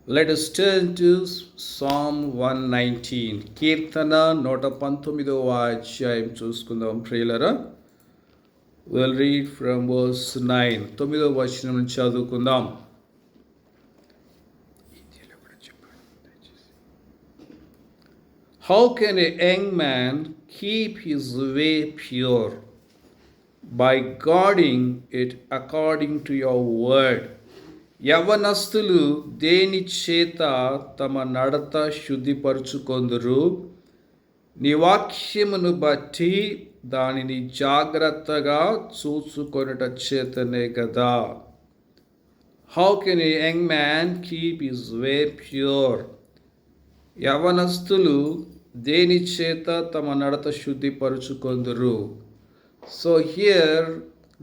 Let us turn to Psalm 119. కీర్తన 119వ అధ్యాయం చూసుకుందాం ప్రియులరా. We'll read from verse 9. 9వ వచనం నుంచి చదువుకుందాం. How can a young man keep his way pure? By guarding it according to your word. యవనస్తులు దేని చేత తమ నడత శుద్ధిపరుచుకొందురు? నీ వాక్యమును బట్టి దానిని జాగ్రత్తగా చూసుకొనుట చేతనే కదా. How can A young man keep his way pure? యవనస్తులు దేని చేత తమ నడత శుద్ధిపరుచుకొందురు? So here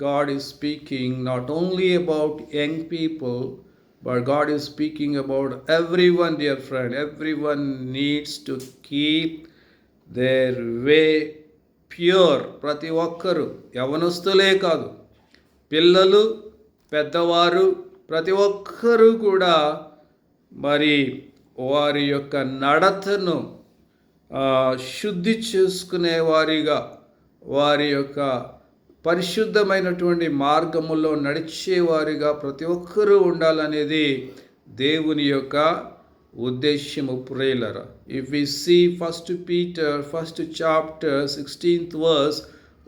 God is speaking not only about young people, but God is speaking about everyone, dear friend. Everyone needs to keep their way pure. ప్రతి ఒక్కరు, యవనస్తులే కాదు, పిల్లలు, పెద్దవారు, ప్రతి ఒక్కరూ కూడా మరి వారి యొక్క నడతను శుద్ధి చేసుకునే వారిగా, వారి యొక్క పరిశుద్ధమైనటువంటి మార్గములో నడిచేవారిగా ప్రతి ఒక్కరూ ఉండాలనేది దేవుని యొక్క ఉద్దేశ్యము ప్రియులారా. If we see first Peter first chapter 16th verse,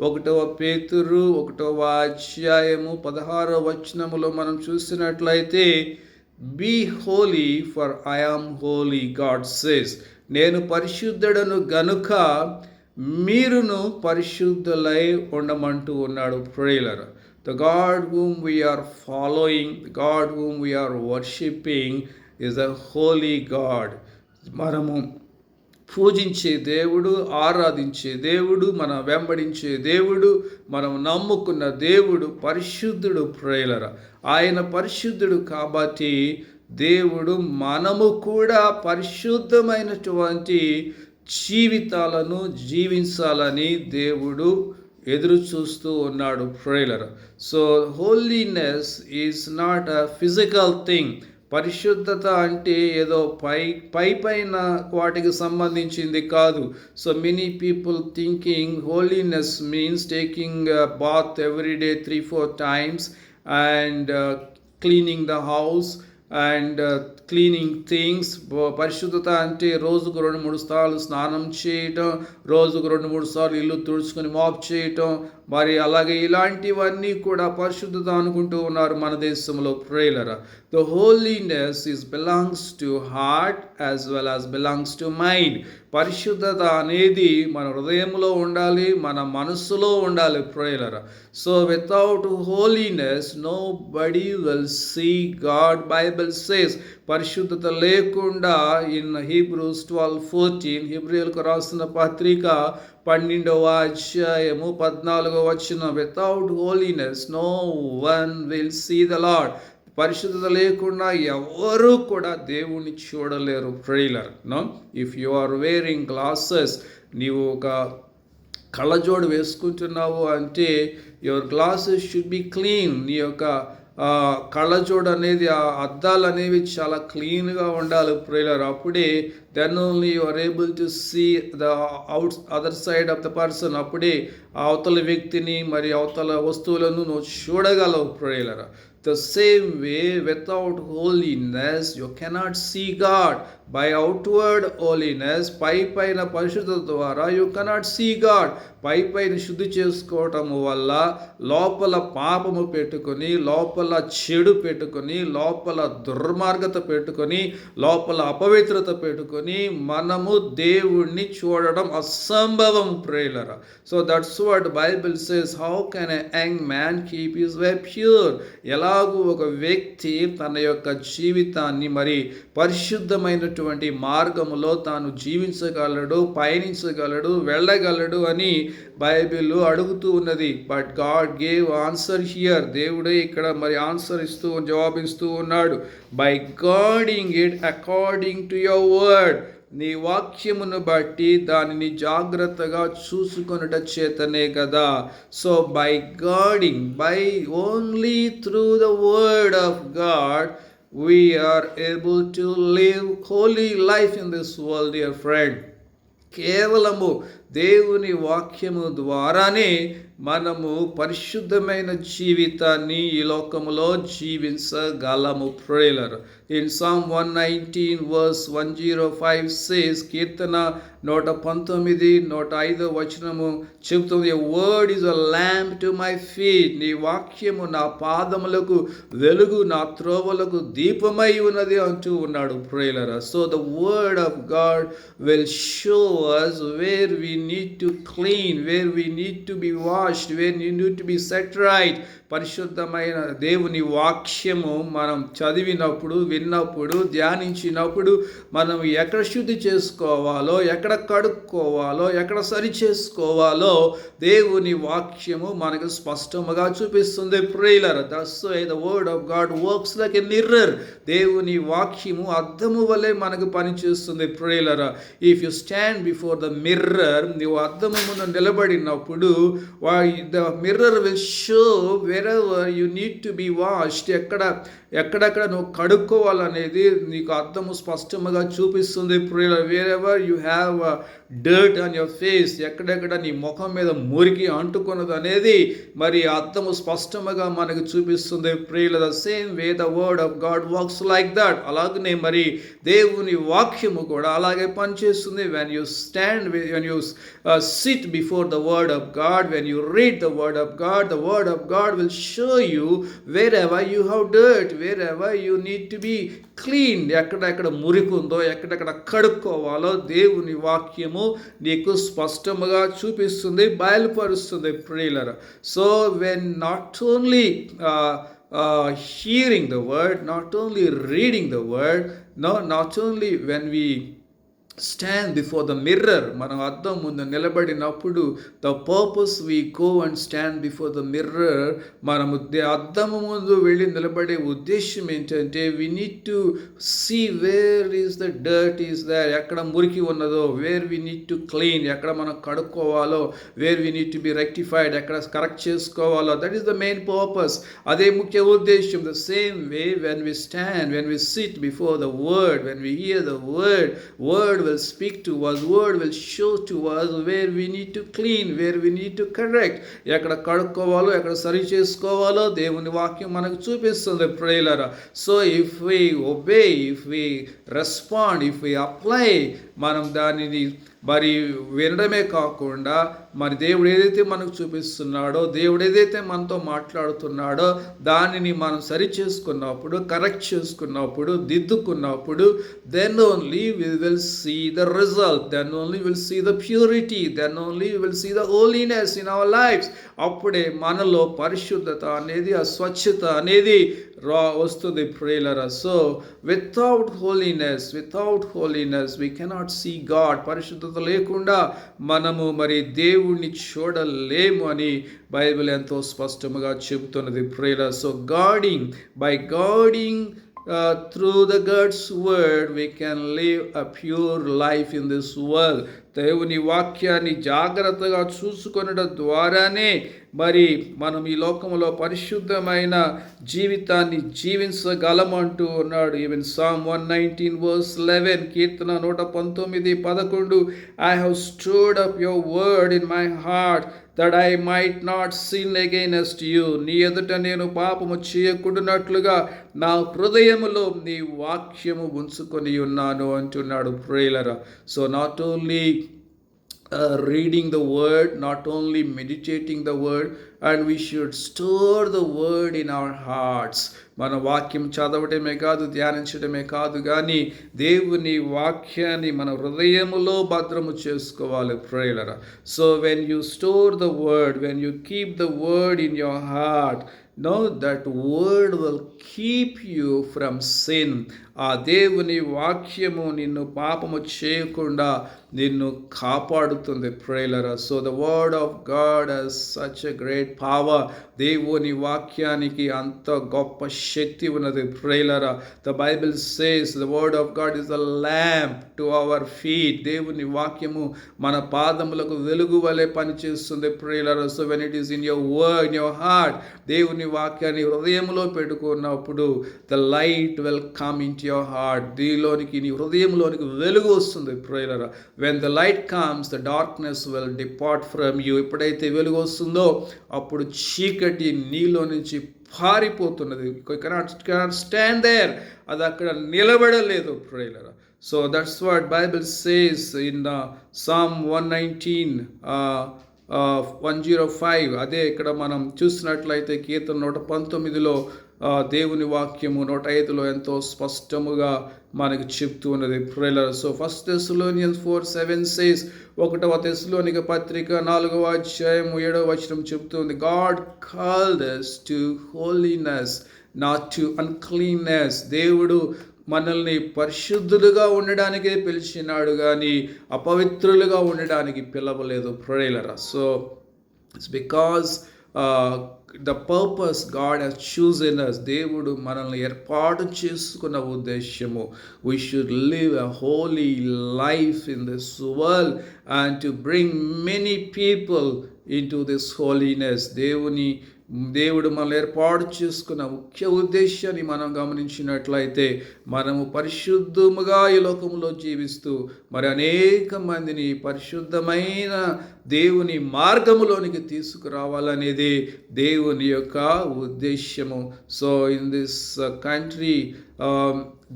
1వ పేతురు 1వ అధ్యాయము 16వ వచనములో మనం చూసినట్లయితే, be holy for I am holy, God says. నేను పరిశుద్ధుడను గనుక మీరును పరిశుద్ధులై ఉండమంటూ ఉన్నాడు ప్రియులారా. The God whom we are following, the God whom we are worshipping is a holy God. మనము పూజించే దేవుడు, ఆరాధించే దేవుడు, మనం వెంబడించే దేవుడు, మనం నమ్ముకున్న దేవుడు పరిశుద్ధుడు ప్రియులారా. ఆయన పరిశుద్ధుడు కాబట్టి దేవుడు మనము కూడా పరిశుద్ధమైనటువంటి జీవితాలను జీవించాలని దేవుడు ఎదురు చూస్తూ ఉన్నాడు ప్రియులారా. So holiness is not a physical thing. పరిశుద్ధత అంటే ఏదో పైన వాటికి సంబంధించింది కాదు. So many people thinking holiness means taking bath every day 3-4 times and cleaning the house and cleaning things. పరిశుద్ధత అంటే రోజుకు 2-3 సార్లు స్నానం చేయటం, రోజుకు 2-3 సార్లు ఇల్లు తుడుచుకొని మాప్ చేయటం, మరి అలాగే ఇలాంటివన్నీ కూడా పరిశుద్ధత అనుకుంటూ ఉన్నారు మన దేశంలో ప్రియులారా. The holiness is belongs to heart as well as belongs to mind. పరిశుద్ధత అనేది మన హృదయంలో ఉండాలి, మన మనస్సులో ఉండాలి ప్రియులారా. So without holiness nobody will see God. Bible says, పరిశుద్ధత లేకుండా ఇన్ హీబ్రూస్ 12:14, హెబ్రీయులకు రాసిన పత్రిక 12వ అధ్యాయము 14వ వచనం, without holiness no one will see the Lord. పరిశుద్ధత లేకుండా ఎవరు కూడా దేవుణ్ణి చూడలేరు ప్రియులారా. No, if you are wearing glasses, నీవు ఒక కళ్ళజోడు వేసుకుంటున్నావు అంటే your glasses should be clean. నీ యొక్క కళ్ళజోడు అనేది, ఆ అద్దాలు అనేవి చాలా క్లీన్గా ఉండాలి ప్రియులారా. అప్పుడే then only you are able to see the other side of the person. అప్పుడే అవతల వ్యక్తిని మరి అవతల వస్తువులను నువ్వు చూడగలవు ప్రియులారా. The same way, without holiness you cannot see God. By outward holiness, పైన పరిశుద్ధత ద్వారా you cannot see God. పైన శుద్ధి చేసుకోవటం వల్ల లోపల పాపము పెట్టుకొని, లోపల చెడు పెట్టుకొని, లోపల దుర్మార్గత పెట్టుకొని, లోపల అపవిత్రత పెట్టుకొని మనము దేవుణ్ణి చూడడం అసంభవం ప్రియులారా. So that's what Bible says. How can a young man keep his way pure? ఎలాగూ ఒక వ్యక్తి తన యొక్క జీవితాన్ని మరి పరిశుద్ధమైనటువంటి మార్గములో తాను జీవించగలడు, పయనించగలడు, వెళ్ళగలడు అని బైబిల్ అడుగుతూ ఉన్నది. But God gave answer here. దేవుడే ఇక్కడ మరి ఆన్సర్ ఇస్తూ జవాబిస్తూ ఉన్నాడు. By guarding it according to your word. నీ వాక్యమును బట్టి దానిని జాగ్రత్తగా చూసుకొనుట చేతనే కదా. So by guarding, by only through the word of God we are able to live holy life in this world, dear friend. కేవలము దేవుని వాక్యము ద్వారానే మనము పరిశుద్ధమైన జీవితాన్ని ఈ లోకములో జీవించగలము. ప్రేలర్ ఇన్ Psalm 119 verse 105 says, కీర్తన 119 105 వచనము చెబుతుంది, "A word is a lamp to my feet." నీ వాక్యము నా పాదములకు వెలుగు, నా త్రోవలకు దీపమై ఉన్నది అంటూ ఉన్నాడు. ప్రేలర్ so the word of God will show us where we need to clean, where we need to be washed, where we need to be set right. పరిశుద్ధమైన దేవుని వాక్యము మనం చదివినప్పుడు, విన్నప్పుడు, ధ్యానించినప్పుడు మనం ఎక్కడ శుద్ధి చేసుకోవాలో, ఎక్కడ కడుక్కోవాలో, ఎక్కడ సరి చేసుకోవాలో దేవుని వాక్యము మనకు స్పష్టముగా చూపిస్తుంది. ప్రేలర్ that's why the word of God works like a mirror. దేవుని వాక్యము అద్దము వలె మనకు పనిచేస్తుంది. ప్రేలర్ if you stand before the mirror, నీవు అద్దము ముందు నిలబడినప్పుడు the mirror will show wherever you need to be washed, ఎక్కడెక్కడ నువ్వు కడుక్కోవాలనేది నీకు అర్థము స్పష్టంగా చూపిస్తుంది. wherever you have dirt on your face, ఎక్కడెక్కడ నీ ముఖం మీద మురికి అంటుకున్నది అనేది మరి అర్థము స్పష్టంగా మనకు చూపిస్తుంది. the same way the word of God works like that. అలాగనే మరి దేవుని వాక్యము కూడా అలాగే పనిచేస్తుంది. when you stand, when you sit before the word of God, when you read the word of God, the word of God will show you wherever you have dirt, wherever you need to be clean. ఎక్కడెక్కడ మురికి ఉందో, ఎక్కడెక్కడ కడుక్కోవాలో దేవుని వాక్యము నీకు స్పష్టముగా చూపిస్తుంది, బయలుపరుస్తుంది. ప్రియులారా, so when not only hearing the word, not only reading the word, not only when we stand before the mirror, మనం అద్దం ముందు నిలబడినప్పుడు the purpose we go and stand before the mirror, మనము అద్దము ముందు వెళ్ళి నిలబడే ఉద్దేశం ఏంటంటే we need to see where is the dirt is there, ఎక్కడ మురికి ఉన్నదో, where we need to clean, ఎక్కడ మనం కడుక్కోవాలో, where we need to be rectified, ఎక్కడ కరెక్ట్ చేసుకోవాలో, that is the main purpose. అదే ముఖ్య ఉద్దేశం. The same way when we stand, when we sit before the word, when we hear the word will speak to us, word will show to us where we need to clean, where we need to correct, ఎక్కడ కడుక్కోవాలో, ఎక్కడ సరి చేసుకోవాలో దేవుని వాక్యం మనకు చూపిస్తుంది. ప్రేయలరా, so if we obey, if we respond, if we apply, మనం దానిని మరి వినడమే కాకుండా మరి దేవుడు ఏదైతే మనకు చూపిస్తున్నాడో, దేవుడు ఏదైతే మనతో మాట్లాడుతున్నాడో దానిని మనం సరి చేసుకున్నప్పుడు, కరెక్ట్ చేసుకున్నప్పుడు, దిద్దుకున్నప్పుడు, then only we will see the result, then only we will see the purity, then only we will see the holiness in our lives. అప్పుడే మనలో పరిశుద్ధత అనేది, ఆ స్వచ్ఛత అనేది వస్తుంది. ప్రేయలరా, so without holiness we cannot see God. పరిశుద్ధత లేకుండా మనము మరి దేవుణ్ణి చూడలేము అని బైబిల్ ఎంతో స్పష్టంగా చెబుతున్నది. ప్రేయలరా, so by guarding through the God's word we can live a pure life in this world. దేవుని వాక్యాన్ని జాగ్రత్తగా చూసుకొనడం ద్వారానే మరి మనం ఈ లోకంలో పరిశుద్ధమైన జీవితాన్ని జీవించగలమంటూ ఉన్నాడు. Even Psalm 119 verse 11, Keerthana 119:11, I have stored up your word in my heart that I might not sin against you. నీ ఎదుట నేను పాపము చేయకుండానట్లుగా నా హృదయములో నీ వాక్యము ఉంచుకొని ఉన్నాను అంటున్నాడు. ప్రేయలరా, so not only reading the word, not only meditating the word, and we should store the word in our hearts. మన వాక్యం చదవటమే కాదు, ధ్యానించడమే కాదు, కానీ దేవుని వాక్యాన్ని మన హృదయములో భద్రము చేసుకోవాలి. ప్రేయలరా, so when you store the word, when you keep the word in your heart, know that word will keep you from sin. ఆ దేవుని వాక్యము నిన్ను పాపము చేయకుండా నిన్ను కాపాడుతుంది. ప్రేయలరా, so the word of God has such a great power. దేవుని వాక్యానికి అంత గొప్ప శక్తి ఉన్నది. ప్రేయలరా, the Bible says the word of God is the lamp to our feet. దేవుని వాక్యము మన పాదములకు వెలుగు వలె పనిచేస్తుంది. ప్రేయలరా, so when it is in your word, in your heart, దేవుని దేవుని వాక్యాన్ని హృదయంలో పెట్టుకున్నప్పుడు the light will come into your heart. దీనిలోనికి నీ హృదయంలోనికి వెలుగు వస్తుంది. Prayer when the light comes the darkness will depart from you. ఎప్పుడైతే వెలుగు వస్తుందో అప్పుడు చీకటి నీలో నుంచి పారిపోతున్నది. Cannot stand there. అది అక్కడ నిలబడలేదు. ప్రేయర్ so that's what Bible says in Psalm 119 105. అదే ఇక్కడ మనం చూసినట్లయితే కీర్తన 119లో దేవుని వాక్యము 105లో ఎంతో స్పష్టముగా మనకి చెప్తూ ఉన్నది. ప్రేయర్ సో 1 Thessalonians 4:7 సేస్, 1వ తెస్సలోనిక పత్రిక 4వ అధ్యాయము 7వ వచనం చెప్తుంది, God called us to holiness not to uncleanness. దేవుడు మనల్ని పరిశుద్ధులుగా ఉండడానికే పిలిచినాడు కానీ అపవిత్రులుగా ఉండడానికి పిలవలేదు. Prayer so it's because the purpose God has chosen us. దేవుడు మనల్ని ఏర్పాటు చేసుకున్న ఉద్దేశము we should live a holy life in this world and to bring many people into this holiness. దేవుడు మనల్ని ఏర్పాటు చేసుకున్న ముఖ్య ఉద్దేశాన్ని మనం గమనించినట్లయితే మనము పరిశుద్ధముగా ఈ లోకంలో జీవిస్తూ మరి అనేక మందిని పరిశుద్ధమైన దేవుని మార్గములోనికి తీసుకురావాలనేది దేవుని యొక్క ఉద్దేశము. So in this country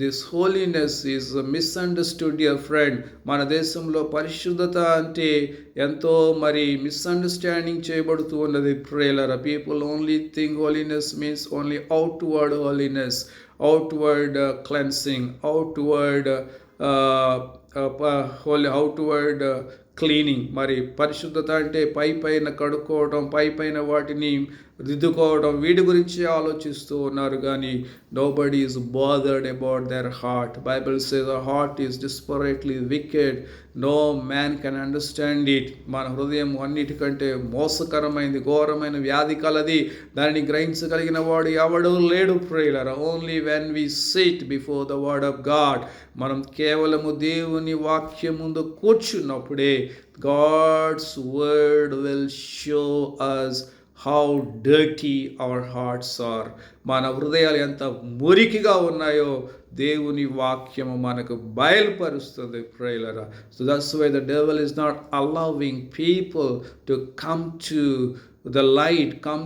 this holiness is misunderstood dear friend. మన దేశంలో పరిశుద్ధత అంటే ఎంతో మరి మిస్అండర్స్టాండింగ్ చేయబడుతూ ఉన్నది. Prayer people only think holiness means only outward holiness, outward cleansing, outward outward cleaning. మరి పరిశుద్ధత అంటే పైన కడుక్కోవడం, పైన వాటిని దిద్దుకోవడం, వీటి గురించి ఆలోచిస్తూ ఉన్నారు కానీ nobody is bothered about their heart. Bible says the heart is desperately wicked, no man can understand it. మన హృదయం అన్నిటికంటే మోసకరమైనది, ఘోరమైన వ్యాధి కలది, దానిని గ్రహించగలిగిన వాడు ఎవడు లేడు. Prayer only when we sit before the word of God, మనం కేవలము దేవుని వాక్యం ముందు కూర్చున్నప్పుడే God's word will show us how dirty our hearts are. మన హృదయాలు ఎంత మురికిగా ఉన్నాయో దేవుని వాక్యము మనకు బయలుపరుస్తుంది. ప్రేయర్ so that's why the devil is not allowing people to come to the light, come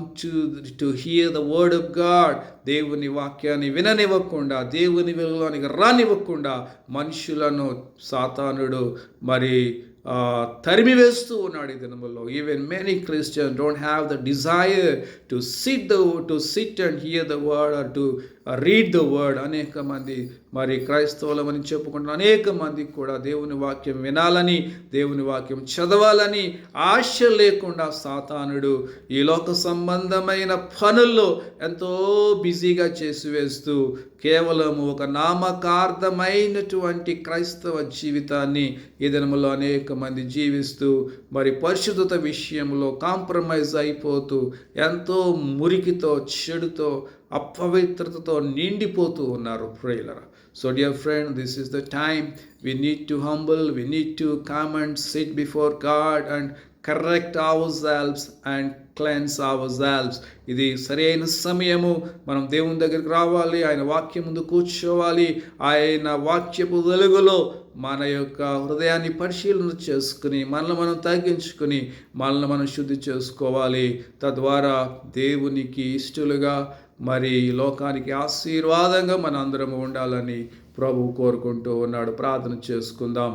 to hear the word of God. దేవుని వాక్యాన్ని విననివ్వకుండా, దేవుని వెలుగులోనికి రానివ్వకుండా మనుషులను సాతానుడు మరి తరిమివేస్తూ ఉన్నాడు ఈ దినముల్లో. Even many Christians don't have the desire to sit and hear the word or to read the word. అనేక మంది మరి క్రైస్తవులమని చెప్పుకుంటున్న అనేక మందికి కూడా దేవుని వాక్యం వినాలని, దేవుని వాక్యం చదవాలని ఆశ లేకుండా సాతానుడు ఈ లోక సంబంధమైన పనుల్లో ఎంతో బిజీగా చేసివేస్తూ కేవలము ఒక నామకార్థమైనటువంటి క్రైస్తవ జీవితాన్ని ఈ దినములో అనేక మంది జీవిస్తూ మరి పరిశుద్ధత విషయంలో కాంప్రమైజ్ అయిపోతూ ఎంతో మురికితో, చెడుతో, అపవిత్రతతో నిండిపోతూ ఉన్నారు. Prayer so dear friend, this is the time we need to humble, we need to come and sit before God and correct ourselves and cleanse ourselves. ఇది సరైన సమయము. మనం దేవుని దగ్గరికి రావాలి, ఆయన వాక్యం ముందు కూర్చోవాలి, ఆయన వాక్యపు వెలుగులో మన యొక్క హృదయాన్ని పరిశీలన చేసుకుని మనల్ని మనం తగ్గించుకుని మనల్ని మనం శుద్ధి చేసుకోవాలి. తద్వారా దేవునికి ఇష్టలుగా మరి లోకానికి ఆశీర్వాదంగా మన అందరము ఉండాలని ప్రభు కోరుకుంటూ ఉన్నాడు. ప్రార్థన చేసుకుందాం.